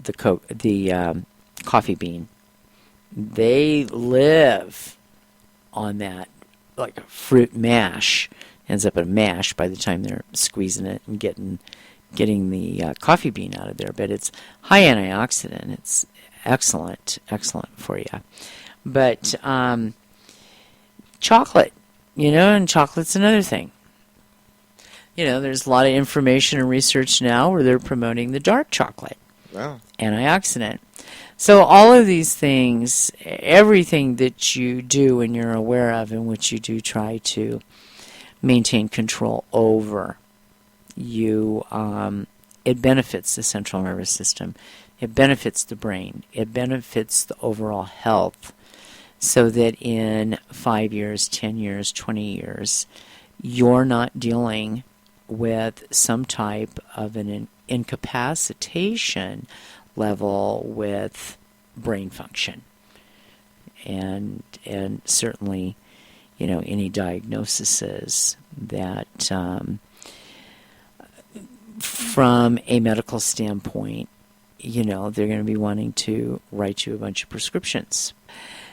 coffee bean, they live on that, like a fruit mash. Ends up in a mash by the time they're squeezing it and getting the coffee bean out of there. But it's high antioxidant. It's excellent for you. But chocolate, and chocolate's another thing. There's a lot of information and research now where they're promoting the dark chocolate. Wow. Antioxidant. So all of these things, everything that you do and you're aware of and which you do try to maintain control over, it benefits the central nervous system. It benefits the brain. It benefits the overall health so that in 5 years, 10 years, 20 years, you're not dealing with some type of an incapacitation level with brain function, and certainly, any diagnoses that, from a medical standpoint, they're going to be wanting to write you a bunch of prescriptions.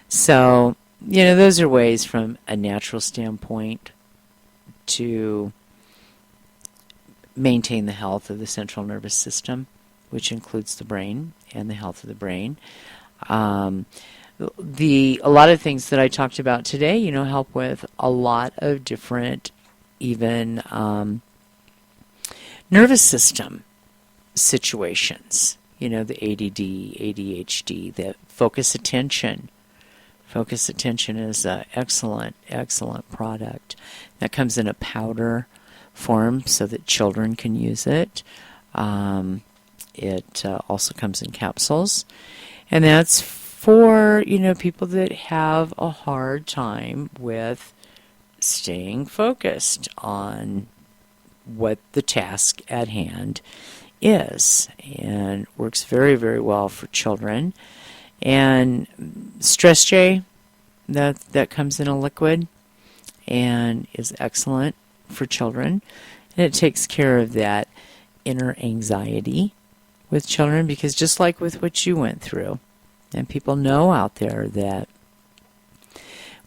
So, those are ways from a natural standpoint to maintain the health of the central nervous system, which includes the brain and the health of the brain. A lot of things that I talked about today, help with a lot of different, even nervous system situations. The ADD, ADHD, the focus attention. Focus attention is an excellent product that comes in a powder form so that children can use it. It also comes in capsules. And that's for, people that have a hard time with staying focused on what the task at hand is, and works very, very well for children. And Stress J, that comes in a liquid and is excellent for children, and it takes care of that inner anxiety with children, because just like with what you went through, and people know out there that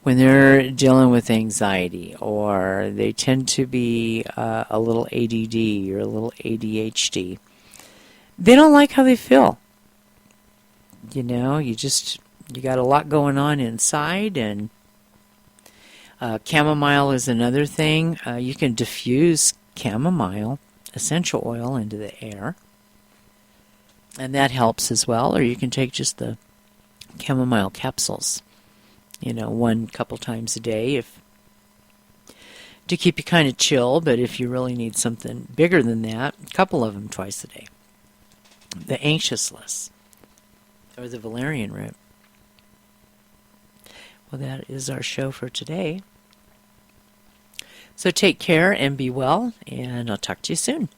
when they're dealing with anxiety, or they tend to be a little ADD or a little ADHD, they don't like how they feel. You got a lot going on inside, and chamomile is another thing. You can diffuse chamomile essential oil into the air, and that helps as well. Or you can take just the chamomile capsules, one couple times a day to keep you kind of chill. But if you really need something bigger than that, a couple of them twice a day. The anxious list, or the valerian root. Well, that is our show for today. So take care and be well, and I'll talk to you soon.